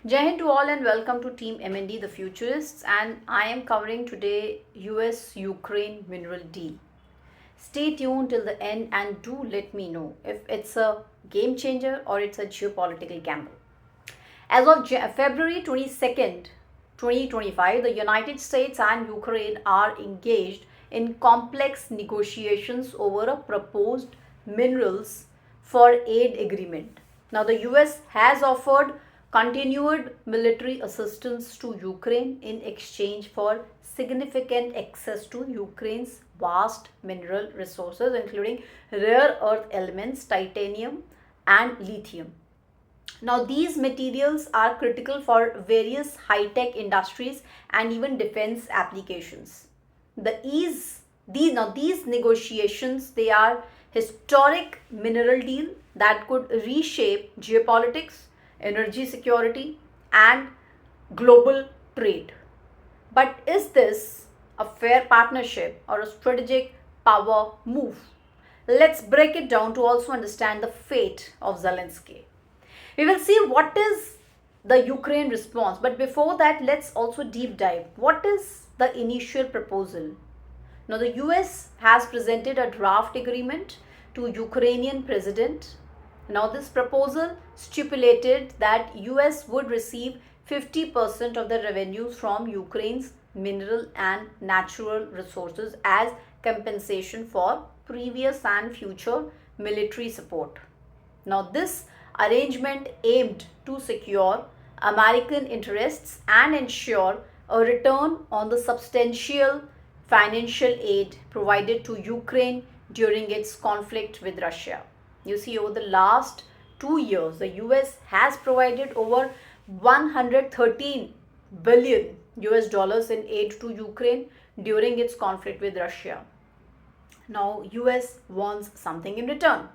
Jai Hind to all and welcome to Team MND The Futurists, and I am covering today US Ukraine mineral deal. Stay tuned till the end and do let me know if it's a game changer or it's a geopolitical gamble. As of February 22nd, 2025, the United States and Ukraine are engaged in complex negotiations over a proposed minerals for aid agreement. Now, the US has offered continued military assistance to Ukraine in exchange for significant access to Ukraine's vast mineral resources, including rare earth elements, titanium, and lithium. Now, these materials are critical for various high-tech industries and even defense applications. These negotiations, they are historic mineral deal that could reshape geopolitics, energy security, and global trade. But is this a fair partnership or a strategic power move? Let's break it down to also understand the fate of Zelensky. We will see what is the Ukraine response. But before that, let's also deep dive. What is the initial proposal? Now, the US has presented a draft agreement to Ukrainian president. Now, this proposal stipulated that US would receive 50% of the revenues from Ukraine's mineral and natural resources as compensation for previous and future military support. Now, this arrangement aimed to secure American interests and ensure a return on the substantial financial aid provided to Ukraine during its conflict with Russia. You see, over the last 2 years, the US has provided over 113 billion US dollars in aid to Ukraine during its conflict with Russia. Now, US wants something in return.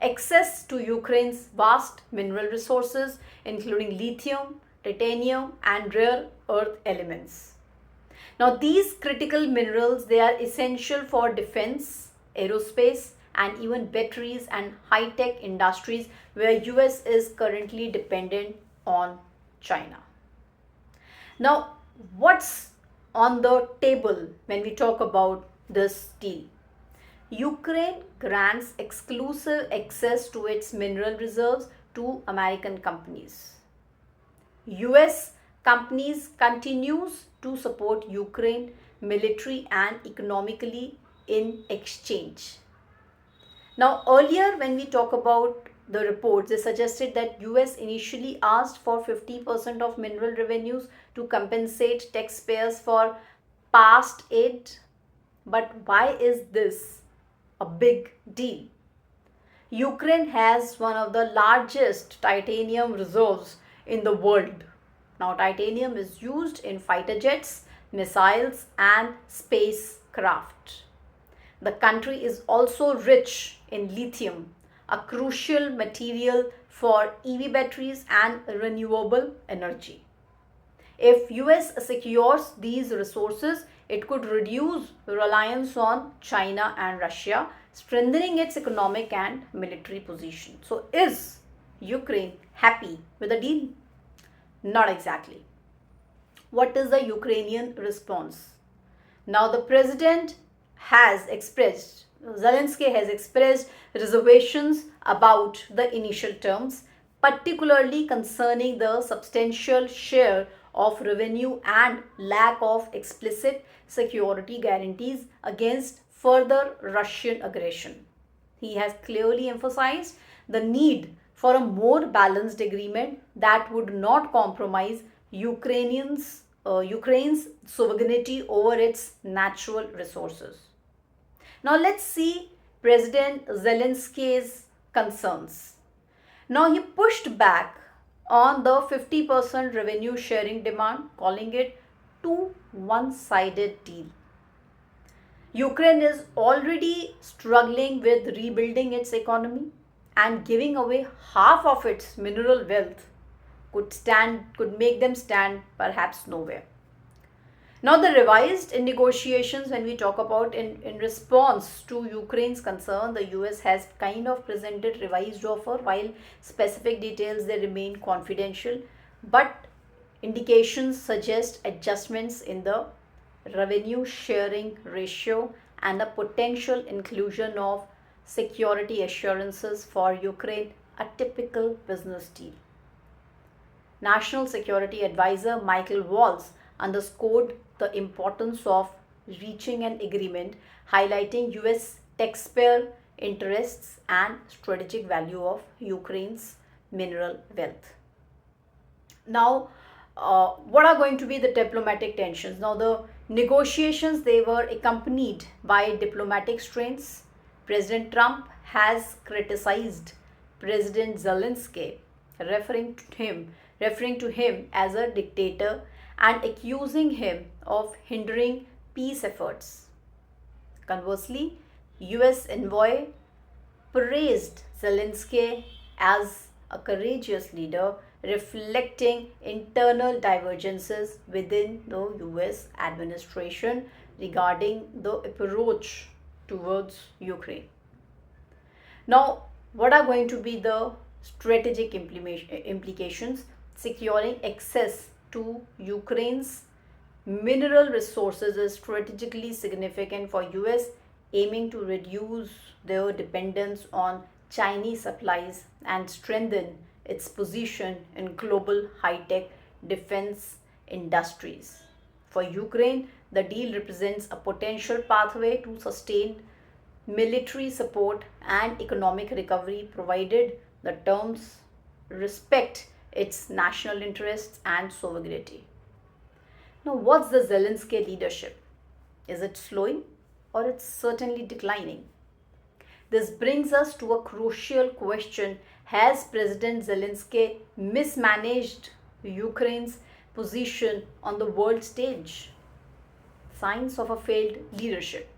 Access to Ukraine's vast mineral resources, including lithium, titanium, and rare earth elements. Now, these critical minerals, they are essential for defense, aerospace, and even batteries and high-tech industries where US is currently dependent on China. Now, what's on the table when we talk about this deal? Ukraine grants exclusive access to its mineral reserves to American companies. US companies continues to support Ukraine military and economically in exchange. Now, earlier when we talk about the reports, they suggested that US initially asked for 50% of mineral revenues to compensate taxpayers for past aid. But why is this a big deal? Ukraine has one of the largest titanium reserves in the world. Now, titanium is used in fighter jets, missiles, and spacecraft. The country is also rich in lithium, a crucial material for EV batteries and renewable energy. If US secures these resources, it could reduce reliance on China and Russia, strengthening its economic and military position. So, is Ukraine happy with the deal? Not exactly. What is the Ukrainian response? Now, the president has expressed, Zelensky has expressed reservations about the initial terms, particularly concerning the substantial share of revenue and lack of explicit security guarantees against further Russian aggression. He has clearly emphasized the need for a more balanced agreement that would not compromise Ukraine's sovereignty over its natural resources. Now, let's see President Zelensky's concerns. Now, he pushed back on the 50% revenue sharing demand, calling it too one-sided deal. Ukraine is already struggling with rebuilding its economy, and giving away half of its mineral wealth could make them stand perhaps nowhere. Now, the revised in negotiations, when we talk about in response to Ukraine's concern, the US has kind of presented revised offer while specific details they remain confidential. But Indications suggest adjustments in the revenue sharing ratio and the potential inclusion of security assurances for Ukraine, a typical business deal. National Security Advisor Michael Waltz underscored the importance of reaching an agreement, highlighting US taxpayer interests and strategic value of Ukraine's mineral wealth. Now, what are going to be the diplomatic tensions? Now, the negotiations, they were accompanied by diplomatic strains. President Trump has criticized President Zelensky, referring to him as a dictator and accusing him of hindering peace efforts. Conversely, US envoy praised Zelensky as a courageous leader, reflecting internal divergences within the US administration regarding the approach towards Ukraine. Now, what are going to be the strategic implications? Securing access to Ukraine's mineral resources is strategically significant for US, aiming to reduce their dependence on Chinese supplies and strengthen its position in global high-tech defense industries. For Ukraine, the deal represents a potential pathway to sustained military support and economic recovery, provided the terms respect its national interests and sovereignty. Now, what's the Zelensky leadership? Is it slowing or it's certainly declining? This brings us to a crucial question. Has President Zelensky mismanaged Ukraine's position on the world stage? Signs of a failed leadership.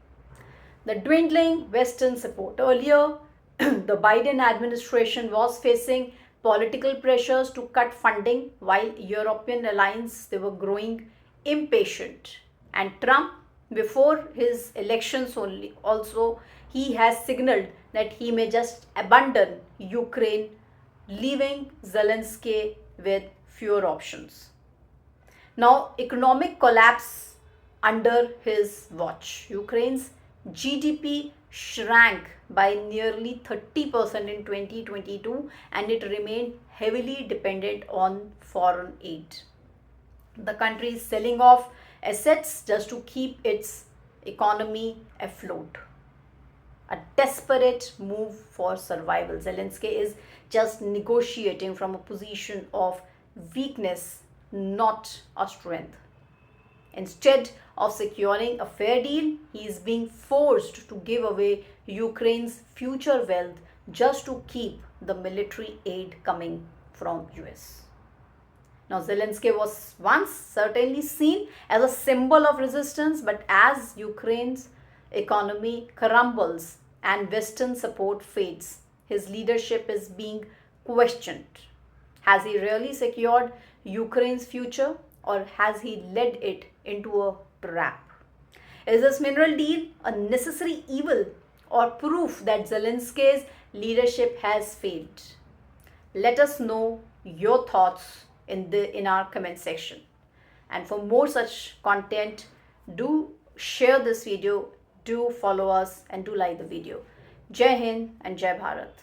The dwindling Western support. Earlier, the Biden administration was facing political pressures to cut funding, while European allies, they were growing impatient. And Trump, before his elections also, he has signaled that he may just abandon Ukraine, leaving Zelensky with fewer options. Now, economic collapse under his watch. Ukraine's GDP shrank by nearly 30% in 2022, and it remained heavily dependent on foreign aid. The country is selling off assets just to keep its economy afloat. A desperate move for survival. Zelensky is just negotiating from a position of weakness, not a strength. Instead of securing a fair deal, he is being forced to give away Ukraine's future wealth just to keep the military aid coming from US. Now, Zelensky was once certainly seen as a symbol of resistance, but as Ukraine's economy crumbles and Western support fades, his leadership is being questioned. Has he really secured Ukraine's future, or has he led it into a trap? Is this mineral deal a necessary evil or proof that Zelensky's leadership has failed? Let us know your thoughts in our comment section. And for more such content, do share this video, do follow us, and do like the video. Jai Hind and Jai Bharat.